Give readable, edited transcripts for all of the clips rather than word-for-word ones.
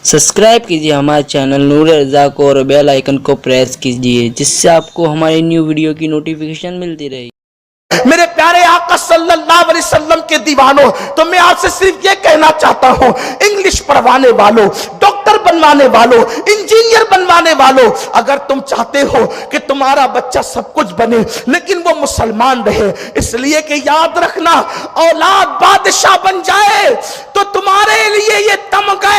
Subscribe कीजिए हमारे channel नूर रज़ा को और बेल आइकन को प्रेस कीजिए, जिससे आपको हमारी न्यू वीडियो की नोटिफिकेशन मिलती रहेगी। मेरे प्यारे आका सल्लल्लाहु अलैहि वसल्लम के दीवानों, तो मैं आपसे सिर्फ ये कहना चाहता हूं, इंग्लिश पढ़वाने वालों, डॉक्टर बनवाने वालों, इंजीनियर बनवाने वालों, अगर तुम चाहते हो कि तुम्हारा बच्चा सब कुछ बने लेकिन वो मुसलमान रहे, इसलिए कि याद रखना, औलाद बादशाह बन जाए तो तुम्हारे लिए ये तमगा,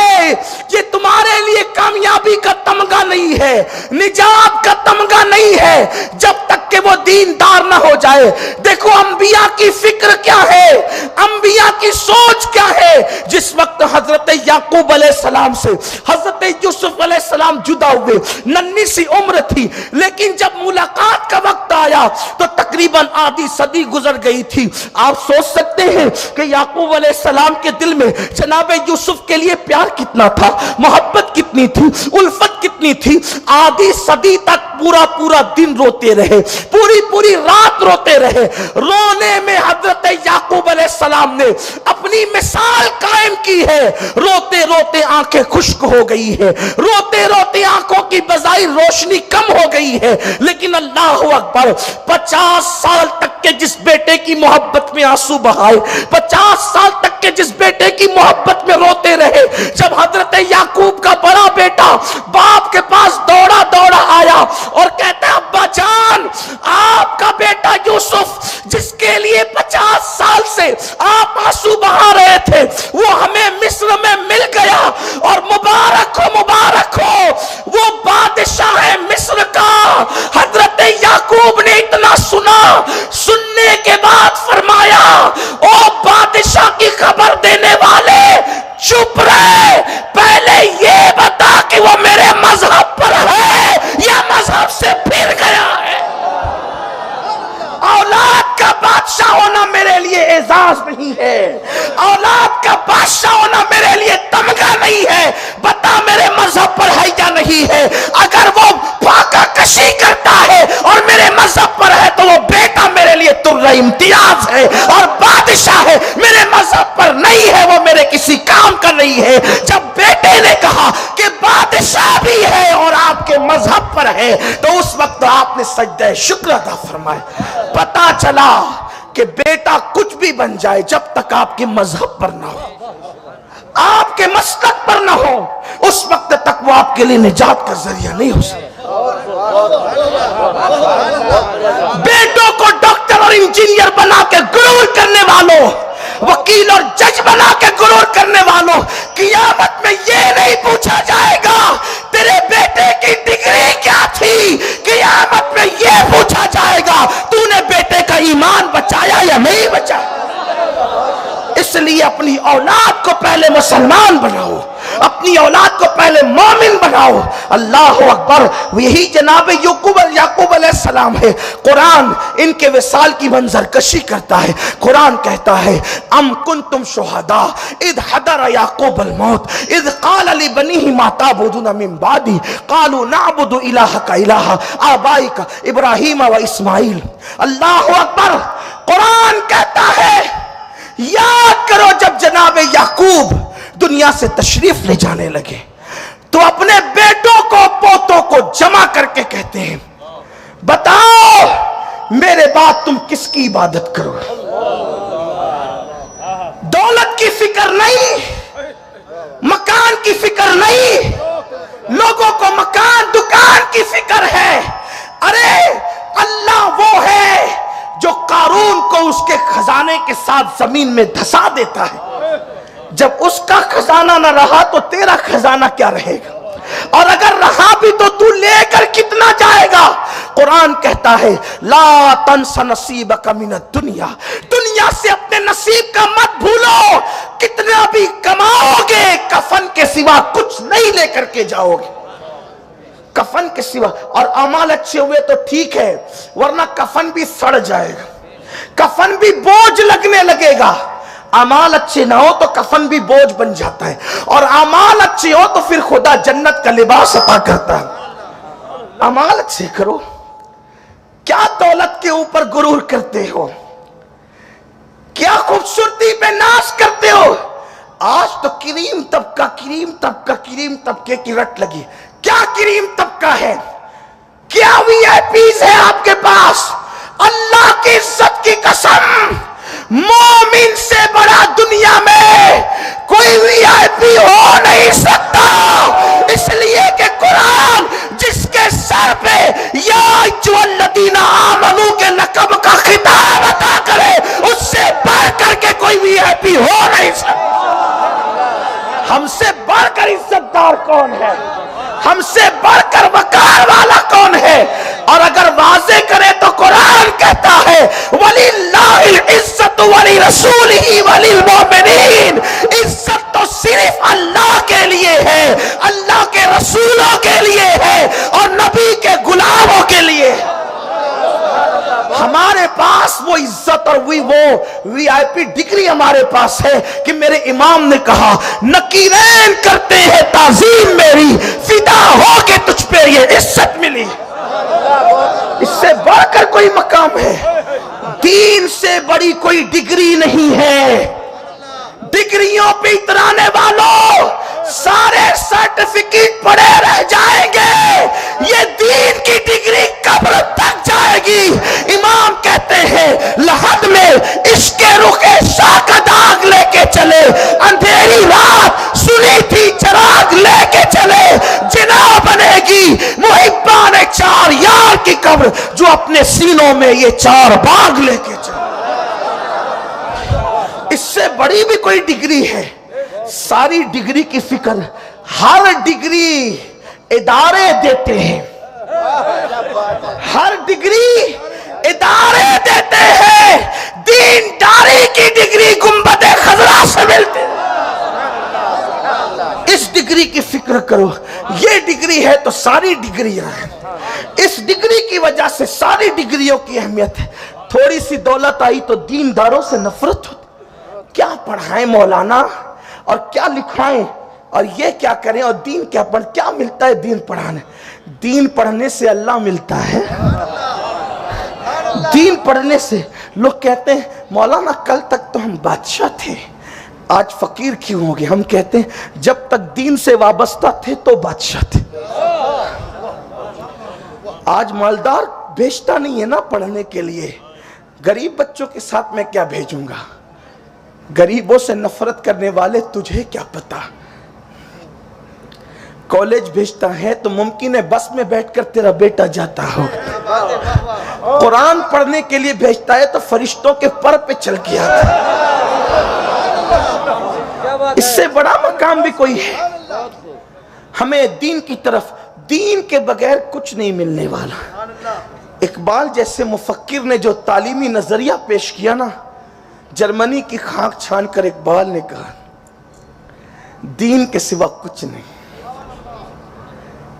ये तुम्हारे लिए कामयाबी का तमगा नहीं है, निजात का तमगा नहीं है, जब तक कि वो दीनदार ना हो जाए। देखो अंबिया की फिक्र क्या है, अंबिया की सोच क्या है। जिस वक्त हजरत याकूब अलैहिस्सलाम से हजरत यूसुफ अलैहिस्सलाम जुदा हुए, नन्ही सी उम्र थी, लेकिन जब मुलाकात का वक्त आया तो तकरीबन आधी सदी गुजर गई थी। आप सोच सकते हैं कि याकूब अलैहिस्सलाम के दिल में जनाबे यूसुफ के लिए प्यार कितना था, मोहब्बत कितनी थी, उल्फत कितनी थी। आधी सदी तक पूरा पूरा दिन रोते रहे, पूरी पूरी रात रोते रहे। रोने में हजरत याकूब अलैहिस्सलाम ने अपनी मिसाल कायम की है। रोते रोते आंखें खुश्क हो गई है, रोते रोते आंखों की बजाय रोशनी कम हो गई है, लेकिन अल्लाह अकबर, 50 साल तक के जिस बेटे की मोहब्बत में आंसू बहाए, 50 साल तक के जिस बेटे की मोहब्बत में रोते रहे, जब हजरत याकूब का बड़ा बेटा बाप के पास दौड़ा दौड़ा आया और कहता है, अब्बा जान, आपका बेटा यूसुफ जिसके लिए 50 साल से आप आंसू बहा रहे थे, वो हमें मिस्र में मिल गया, और मुबारक हो, वो बादशाह है मिस्र का। हजरत याकूब ने इतना सुना, सुनने के बाद फरमाया, ओ बादशाह की खबर देने वाले, चुप रहे, पहले ये बता कि वो मेरे मजहब पर है या मजहब से फिर गया है। औलाद का बादशाह होना मेरे लिए एजाज नहीं है, औलाद का बादशाह होना मेरे लिए तमगा नहीं है, बता मेरे मजहब पर है या नहीं है। अगर वो फाका कशी करता है और मेरे मजहब पर है तो वो बेटा मेरे लिए तुर्रा इम्तियाज है, और बादशाह है मेरे मजहब पर नहीं है, वो मेरे किसी काम का नहीं है। जब बेटे ने कहा कि बादशाह भी है और आपके मजहब पर है, तो उस वक्त आपने सजदा शुक्र अदा फरमाया। पता चला कि बेटा कुछ भी बन जाए, जब तक आपके मजहब पर ना हो, आपके मसलक पर ना हो, उस वक्त तक वो आपके लिए निजात का जरिया नहीं हो सकता। बेटों को डॉक्टर और इंजीनियर बना के गुरूर करने वालों, वकील और जज बना के गुरूर करने वालों, क़यामत में ये नहीं पूछा जाएगा तेरे बेटे की डिग्री क्या थी, क़यामत में ये पूछा जाएगा तूने बेटे का ईमान बचाया या नहीं बचाया। इसलिए अपनी औलाद को पहले मुसलमान बनाओ, अपनी औलाद को पहले मोमिन बनाओ। अल्लाह अकबर। यही जनाब याकूब अलैहिस्सलाम है। कुरान इनके विसाल की मंजर कशी करता है। कुरान कहता है, अम कुंतुम शुहदा इद हदर याकूब अल मौत इद क़ाल लि बनीहि मा ताबुदून मिन बादी क़ालू नअबुदु इलाहका इलाहा आबाइका इब्राहीम व इस्माईल। अल्लाह अकबर। कुरान कहता है, याद करो जब जनाब याकूब दुनिया से तशरीफ ले जाने लगे तो अपने बेटों को पोतों को जमा करके कहते हैं, बताओ मेरे बाद तुम किसकी इबादत करो। दौलत की फिक्र नहीं, मकान की फिक्र नहीं, लोगों को मकान दुकान की फिक्र है। अरे अल्लाह वो है जो कारून को उसके खजाने के साथ जमीन में धसा देता है। जब उसका खजाना ना रहा तो तेरा खजाना क्या रहेगा, और अगर रहा भी तो तू लेकर कितना जाएगा। कुरान कहता है, ला तंसा नसीबका मिनद दुनिया, दुनिया से अपने नसीब का मत भूलो। कितना भी कमाओगे, कफन के सिवा कुछ नहीं लेकर के जाओगे, कफन के सिवा। और अमाल अच्छे हुए तो ठीक है, वरना कफन भी सड़ जाएगा, कफन भी बोझ लगने लगेगा। अमाल अच्छे ना हो तो कफन भी बोझ बन जाता है, और अमाल अच्छे हो तो फिर खुदा जन्नत का लिबास अता करता है। अमाल अच्छे करो। क्या दौलत के ऊपर गुरूर करते हो, क्या खूबसूरती पे नाश करते हो। आज तो क्रीम तबके की रट लगी। क्या क्रीम तबका है, क्या वीआईपीज है आपके पास? अल्लाह की इज्जत की कसम, मोमिन से बड़ा दुनिया में कोई वीआईपी हो नहीं सकता। इसलिए कि कुरान जिसके सर पे या अय्युहल्लज़ीना आमनू के लक़ब का खिताब अता करे, उससे बढ़ करके कोई वीआईपी हो नहीं सकता। हमसे बढ़कर इज्जतदार कौन है, हमसे बढ़कर वकार वाला कौन है? और अगर वाज़े करे तो कुरान कहता है वलिल्लाहिल इज्जतु वली रसूलिही वलिल मोमिनीन। इज्जत तो सिर्फ अल्लाह के लिए है, अल्लाह के रसूलों के लिए है और नबी के गुलामों के लिए है। हमारे पास वो इज्जत और वो वीआईपी डिग्री हमारे पास है कि मेरे इमाम ने कहा नकीरैन करते हैं ताजीम मेरी, फिदा हो के तुझ पे ये इज्जत मिली। इससे बढ़कर कोई मकाम है? दीन से बड़ी कोई डिग्री नहीं है। डिग्रियों पे इतराने वालों सारे सर्टिफिकेट पड़े रह जाएंगे, ये दीन की डिग्री कब्र तक जाएगी। इमाम कहते हैं लहद में इश्के रुखे शाह का दाग लेके चले, अंधेरी रात सुनी थी चिराग लेके चले। जिना बनेगी मुहिब्बा ने चार यार की कब्र, जो अपने सीनों में ये चार बाग लेके चले। इससे बड़ी भी कोई डिग्री है? सारी डिग्री की फिक्र हर डिग्री इदारे देते हैं, हर डिग्री इदारे देते हैं। दीनदारी की डिग्री गुंबद खजरा से मिलती है। इस डिग्री की फिक्र करो। ये डिग्री है तो सारी डिग्रियां हैं। इस डिग्री की वजह से सारी डिग्रियों की अहमियत है। थोड़ी सी दौलत आई तो दीनदारों से नफरत होती। क्या पढ़ाएं मौलाना और क्या लिखाएं और ये क्या करें और दीन क्या पढ़, क्या मिलता है दीन पढ़ाने? दीन पढ़ने से अल्लाह मिलता है। दीन पढ़ने से लोग कहते हैं मौलाना कल तक तो हम बादशाह थे, आज फकीर क्यों हो गए? हम कहते हैं जब तक दीन से वाबस्ता थे तो बादशाह थे। आज मालदार भेजता नहीं है ना पढ़ने के लिए, गरीब बच्चों के साथ मैं क्या भेजूंगा? गरीबों से नफरत करने वाले तुझे क्या पता। कॉलेज भेजता है तो मुमकिन है बस में बैठकर तेरा बेटा जाता हो। कुरान पढ़ने के लिए भेजता है तो फरिश्तों के पर पे चल के आता। इससे बड़ा मकाम भी कोई है? हमें दीन की तरफ, दीन के बगैर कुछ नहीं मिलने वाला। इकबाल जैसे मुफक्किर ने जो तालीमी नजरिया पेश किया ना, जर्मनी की खाक छान कर इकबाल ने कहा दीन के सिवा कुछ नहीं।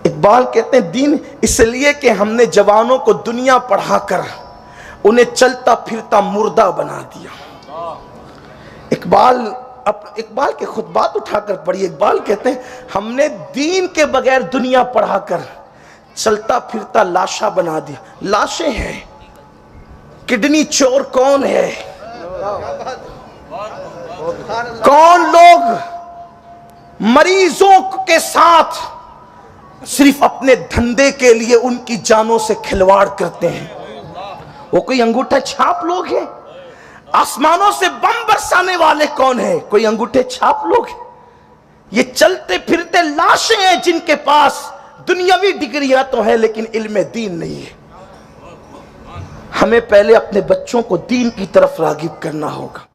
इकबाल कहते हैं दीन इसलिए कि हमने जवानों को दुनिया पढ़ाकर उन्हें चलता फिरता मुर्दा बना दिया। इकबाल के खुतबात उठाकर पढ़िए। इकबाल कहते हैं हमने दीन के बगैर दुनिया पढ़ाकर चलता फिरता लाशा बना दिया। लाशें हैं। किडनी चोर कौन है? कौन लोग मरीजों के साथ सिर्फ अपने धंधे के लिए उनकी जानों से खिलवाड़ करते हैं? वो कोई अंगूठा छाप लोग हैं? आसमानों से बम बरसाने वाले कौन है? कोई अंगूठे छाप लोग हैं? ये चलते फिरते लाशें हैं जिनके पास दुनियावी डिग्रियां तो है लेकिन इल्म दीन नहीं है। हमें पहले अपने बच्चों को दीन की तरफ रागिब करना होगा।